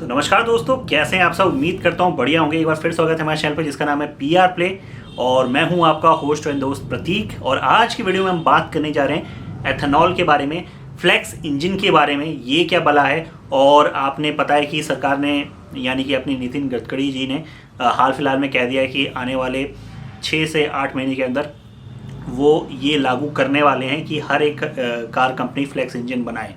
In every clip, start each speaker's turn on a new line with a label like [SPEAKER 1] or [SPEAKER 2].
[SPEAKER 1] तो नमस्कार दोस्तों, कैसे हैं आप सब। उम्मीद करता हूँ बढ़िया होंगे। एक बार फिर स्वागत है हमारे चैनल पर जिसका नाम है पीआर प्ले और मैं हूँ आपका होस्ट एंड दोस्त प्रतीक। और आज की वीडियो में हम बात करने जा रहे हैं एथेनॉल के बारे में, फ्लेक्स इंजन के बारे में। ये क्या बला है। और आपने पता है कि सरकार ने यानी कि अपनी नितिन गडकरी जी ने हाल फिलहाल में कह दिया है कि आने वाले 6 से 8 महीने के अंदर वो ये लागू करने वाले हैं कि हर एक कार कंपनी फ्लेक्स इंजन बनाए।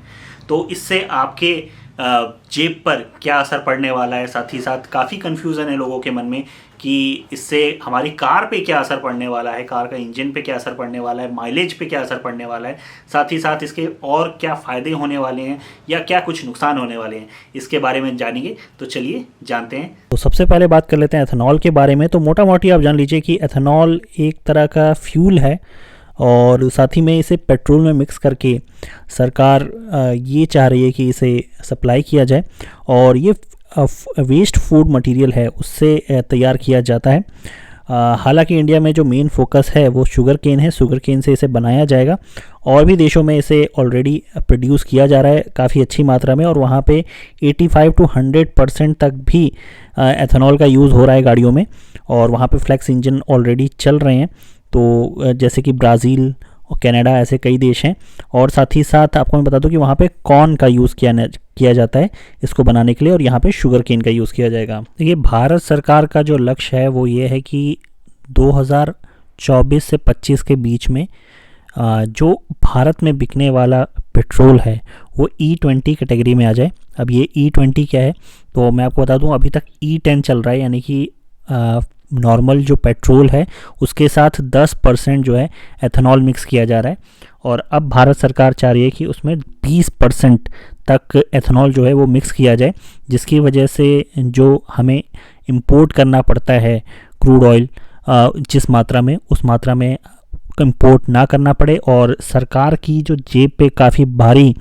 [SPEAKER 1] तो इससे आपके जेब पर क्या असर पड़ने वाला है, साथ ही साथ काफ़ी कन्फ्यूज़न है लोगों के मन में कि इससे हमारी कार पे क्या असर पड़ने वाला है, कार का इंजन पे क्या असर पड़ने वाला है, माइलेज पे क्या असर पड़ने वाला है, साथ ही साथ इसके और क्या फ़ायदे होने वाले हैं या क्या कुछ नुकसान होने वाले हैं, इसके बारे में जानेंगे। तो चलिए जानते हैं।
[SPEAKER 2] तो सबसे पहले बात कर लेते हैं एथेनॉल के बारे में। तो मोटा मोटी आप जान लीजिए कि एथेनॉल एक तरह का फ्यूल है और साथ ही में इसे पेट्रोल में मिक्स करके सरकार ये चाह रही है कि इसे सप्लाई किया जाए और ये वेस्ट फूड मटेरियल है उससे तैयार किया जाता है। हालांकि इंडिया में जो मेन फोकस है वो शुगर केन है, शुगर केन से इसे बनाया जाएगा और भी देशों में इसे ऑलरेडी प्रोड्यूस किया जा रहा है काफ़ी अच्छी मात्रा में और वहाँ पे 85 to 100% तक भी एथेनॉल का यूज़ हो रहा है गाड़ियों में और वहाँ पे फ्लेक्स इंजन ऑलरेडी चल रहे हैं। तो जैसे कि ब्राज़ील और कनाडा ऐसे कई देश हैं। और साथ ही साथ आपको मैं बता दूं कि वहाँ पे कॉर्न का यूज़ किया जाता है इसको बनाने के लिए और यहाँ पे शुगर केन का यूज़ किया जाएगा। देखिए, भारत सरकार का जो लक्ष्य है वो ये है कि 2024 से 25 के बीच में जो भारत में बिकने वाला पेट्रोल है वो E20 कैटेगरी में आ जाए। अब ये E20 क्या है तो मैं आपको बता दूं, अभी तक E10 चल रहा है, यानी कि नॉर्मल जो पेट्रोल है उसके साथ 10% जो है एथेनॉल मिक्स किया जा रहा है और अब भारत सरकार चाह रही है कि उसमें 20% तक एथेनॉल जो है वो मिक्स किया जाए, जिसकी वजह से जो हमें इंपोर्ट करना पड़ता है क्रूड ऑयल जिस मात्रा में, उस मात्रा में इंपोर्ट ना करना पड़े और सरकार की जो जेब पे काफ़ी भारी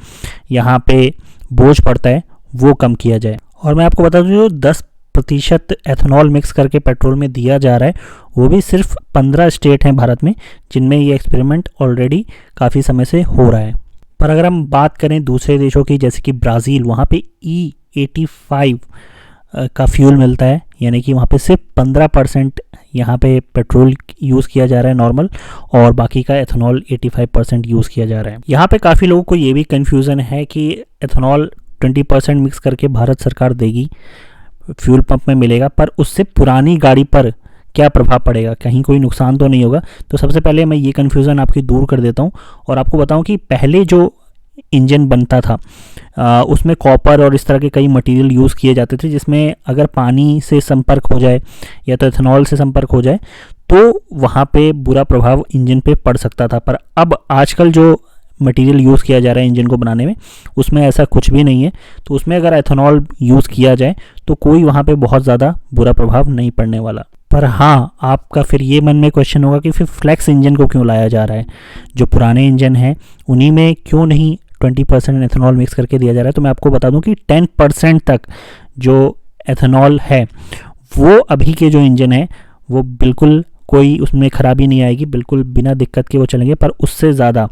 [SPEAKER 2] यहाँ पे बोझ पड़ता है वो कम किया जाए। और मैं आपको बता दूं, जो 10% एथेनॉल मिक्स करके पेट्रोल में दिया जा रहा है वो भी सिर्फ 15 स्टेट हैं भारत में जिनमें ये एक्सपेरिमेंट ऑलरेडी काफ़ी समय से हो रहा है। पर अगर हम बात करें दूसरे देशों की, जैसे कि ब्राज़ील, वहाँ पे E85 का फ्यूल मिलता है, यानी कि वहाँ पे सिर्फ 15% यहाँ पे पेट्रोल यूज़ किया जा रहा है नॉर्मल और बाकी का एथेनॉल 85% यूज़ किया जा रहा है। यहाँ पे काफ़ी लोगों को ये भी कन्फ्यूज़न है कि एथेनॉल 20% मिक्स करके भारत सरकार देगी, फ्यूल पंप में मिलेगा, पर उससे पुरानी गाड़ी पर क्या प्रभाव पड़ेगा, कहीं कोई नुकसान तो नहीं होगा। तो सबसे पहले मैं ये कन्फ्यूज़न आपकी दूर कर देता हूँ और आपको बताऊँ कि पहले जो इंजन बनता था उसमें कॉपर और इस तरह के कई मटेरियल यूज़ किए जाते थे, जिसमें अगर पानी से संपर्क हो जाए या तो एथेनॉल से संपर्क हो जाए तो वहाँ पे बुरा प्रभाव इंजन पे पड़ सकता था। पर अब आजकल जो मटेरियल यूज़ किया जा रहा है इंजन को बनाने में उसमें ऐसा कुछ भी नहीं है। तो उसमें अगर एथेनॉल यूज़ किया जाए तो कोई वहाँ पे बहुत ज़्यादा बुरा प्रभाव नहीं पड़ने वाला। पर हाँ, आपका फिर ये मन में क्वेश्चन होगा कि फिर फ्लेक्स इंजन को क्यों लाया जा रहा है, जो पुराने इंजन हैं उन्हीं में क्यों नहीं 20% एथेनॉल मिक्स करके दिया जा रहा है। तो मैं आपको बता दूं कि 10% तक जो एथेनॉल है वो अभी के जो इंजन है वो बिल्कुल कोई उसमें ख़राबी नहीं आएगी, बिल्कुल बिना दिक्कत के वो चलेंगे। पर उससे ज़्यादा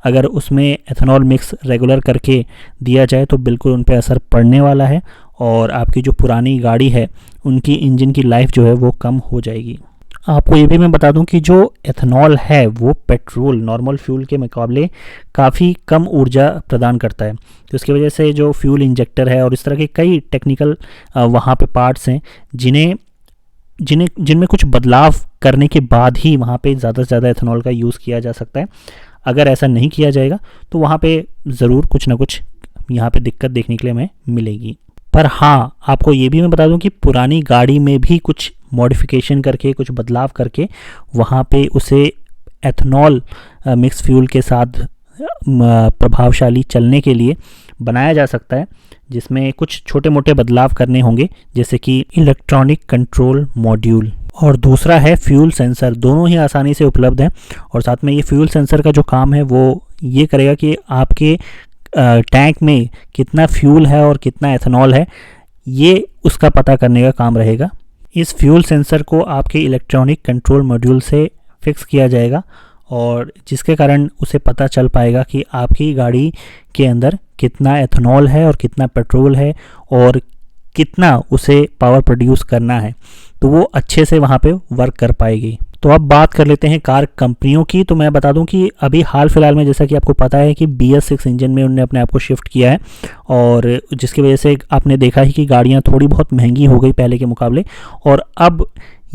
[SPEAKER 2] अगर उसमें एथेनॉल मिक्स रेगुलर करके दिया जाए तो बिल्कुल उन पर असर पड़ने वाला है और आपकी जो पुरानी गाड़ी है उनकी इंजन की लाइफ जो है वो कम हो जाएगी। आपको ये भी मैं बता दूं कि जो एथेनॉल है वो पेट्रोल नॉर्मल फ्यूल के मुकाबले काफ़ी कम ऊर्जा प्रदान करता है। तो इसकी वजह से जो फ्यूल इंजेक्टर है और इस तरह के कई टेक्निकल वहाँ पे पार्ट्स हैं जिनमें कुछ बदलाव करने के बाद ही वहाँ पे ज़्यादा से ज़्यादा एथेनॉल का यूज़ किया जा सकता है। अगर ऐसा नहीं किया जाएगा तो वहाँ पे ज़रूर कुछ ना कुछ यहाँ पे दिक्कत देखने के लिए हमें मिलेगी। पर हाँ, आपको ये भी मैं बता दूं कि पुरानी गाड़ी में भी कुछ मॉडिफिकेशन करके, कुछ बदलाव करके वहाँ पे उसे एथेनॉल मिक्स फ्यूल के साथ प्रभावशाली चलने के लिए बनाया जा सकता है, जिसमें कुछ छोटे मोटे बदलाव करने होंगे, जैसे कि इलेक्ट्रॉनिक कंट्रोल मॉड्यूल और दूसरा है फ्यूल सेंसर। दोनों ही आसानी से उपलब्ध हैं और साथ में ये फ्यूल सेंसर का जो काम है वो ये करेगा कि आपके टैंक में कितना फ्यूल है और कितना एथेनॉल है ये उसका पता करने का काम रहेगा। इस फ्यूल सेंसर को आपके इलेक्ट्रॉनिक कंट्रोल मॉड्यूल से फिक्स किया जाएगा और जिसके कारण उसे पता चल पाएगा कि आपकी गाड़ी के अंदर कितना एथेनॉल है और कितना पेट्रोल है और कितना उसे पावर प्रोड्यूस करना है, तो वो अच्छे से वहाँ पे वर्क कर पाएगी। तो अब बात कर लेते हैं कार कंपनियों की। तो मैं बता दूं कि अभी हाल फिलहाल में, जैसा कि आपको पता है कि BS6 इंजन में उन्होंने अपने आप को शिफ्ट किया है, और जिसकी वजह से आपने देखा ही कि गाड़ियाँ थोड़ी बहुत महंगी हो गई पहले के मुकाबले, और अब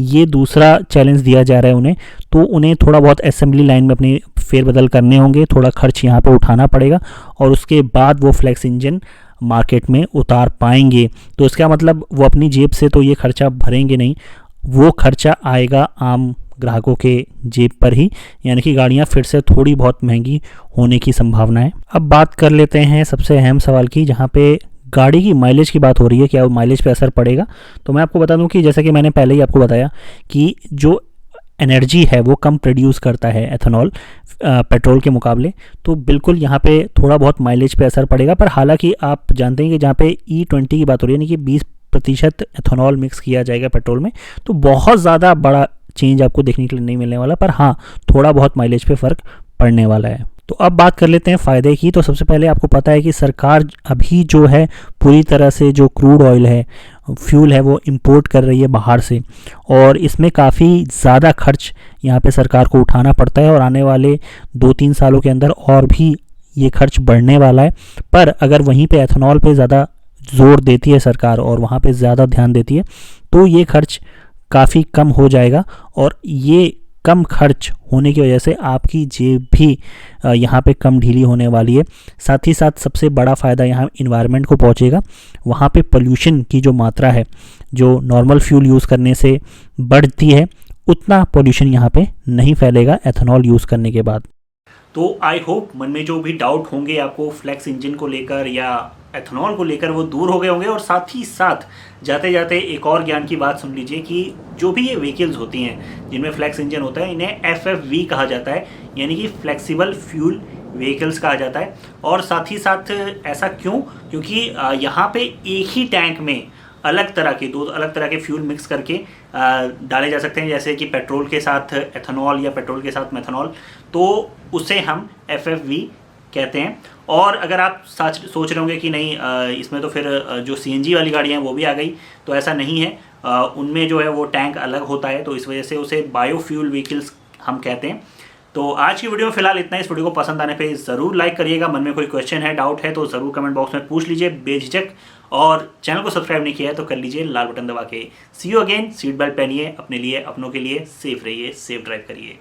[SPEAKER 2] ये दूसरा चैलेंज दिया जा रहा है उन्हें। तो उन्हें थोड़ा बहुत असेंबली लाइन में अपनी फेरबदल करने होंगे, थोड़ा खर्च यहाँ पे उठाना पड़ेगा, और उसके बाद वो फ्लेक्स इंजन मार्केट में उतार पाएंगे। तो इसका मतलब वो अपनी जेब से तो ये खर्चा भरेंगे नहीं, वो खर्चा आएगा आम ग्राहकों के जेब पर ही, यानी कि गाड़ियाँ फिर से थोड़ी बहुत महंगी होने की संभावना है। अब बात कर लेते हैं सबसे अहम सवाल की, जहाँ पे गाड़ी की माइलेज की बात हो रही है, क्या वो माइलेज पे असर पड़ेगा। तो मैं आपको बता दूं कि जैसा कि मैंने पहले ही आपको बताया कि जो एनर्जी है वो कम प्रोड्यूस करता है एथेनॉल पेट्रोल के मुकाबले, तो बिल्कुल यहाँ पे थोड़ा बहुत माइलेज पे असर पड़ेगा। पर हालांकि आप जानते हैं कि जहाँ पे E20 की बात हो रही है, यानी कि 20% एथेनॉल मिक्स किया जाएगा पेट्रोल में, तो बहुत ज़्यादा बड़ा चेंज आपको देखने के लिए नहीं मिलने वाला, पर हाँ थोड़ा बहुत माइलेज पे फ़र्क पड़ने वाला है। तो अब बात कर लेते हैं फ़ायदे की। तो सबसे पहले आपको पता है कि सरकार अभी जो है पूरी तरह से जो क्रूड ऑयल है, फ्यूल है, वो इंपोर्ट कर रही है बाहर से, और इसमें काफ़ी ज़्यादा खर्च यहाँ पे सरकार को उठाना पड़ता है, और आने वाले 2-3 सालों के अंदर और भी ये खर्च बढ़ने वाला है। पर अगर वहीं पे एथेनॉल पे ज़्यादा जोर देती है सरकार और वहाँ पे ज़्यादा ध्यान देती है, तो ये खर्च काफ़ी कम हो जाएगा, और ये कम खर्च होने की वजह से आपकी जेब भी यहाँ पे कम ढीली होने वाली है। साथ ही साथ सबसे बड़ा फ़ायदा यहाँ इन्वायरमेंट को पहुँचेगा। वहाँ पे पोल्यूशन की जो मात्रा है, जो नॉर्मल फ्यूल यूज़ करने से बढ़ती है, उतना पोल्यूशन यहाँ पे नहीं फैलेगा एथेनॉल यूज़ करने के बाद।
[SPEAKER 1] तो आई होप मन में जो भी डाउट होंगे आपको फ्लेक्स इंजन को लेकर या एथेनॉल को लेकर वो दूर हो गए होंगे। और साथ ही साथ जाते जाते एक और ज्ञान की बात सुन लीजिए कि जो भी ये व्हीकल्स होती हैं जिनमें फ्लेक्स इंजन होता है, इन्हें FFV कहा जाता है, यानी कि फ्लेक्सिबल फ्यूल व्हीकल्स कहा जाता है। और साथ ही साथ ऐसा क्यों, क्योंकि यहाँ पे एक ही टैंक में दो अलग तरह के फ्यूल मिक्स करके डाले जा सकते हैं, जैसे कि पेट्रोल के साथ एथेनॉल या पेट्रोल के साथ मेथनॉल, तो उसे हम FFV कहते हैं। और अगर आप सोच रहे होंगे कि नहीं इसमें तो फिर जो CNG वाली गाड़ियाँ हैं वो भी आ गई, तो ऐसा नहीं है। उनमें जो है वो टैंक अलग होता है, तो इस वजह से उसे बायोफ्यूल व्हीकल्स हम कहते हैं। तो आज की वीडियो में फिलहाल इतना। इस वीडियो को पसंद आने पे ज़रूर लाइक करिएगा। मन में कोई क्वेश्चन है, डाउट है, तो ज़रूर कमेंट बॉक्स में पूछ लीजिए बेझिझक। और चैनल को सब्सक्राइब नहीं किया है तो कर लीजिए लाल बटन दबा के। सी यू अगेन। सीट बेल्ट पहनिए, अपने लिए अपनों के लिए सेफ रहिए, सेफ ड्राइव करिए।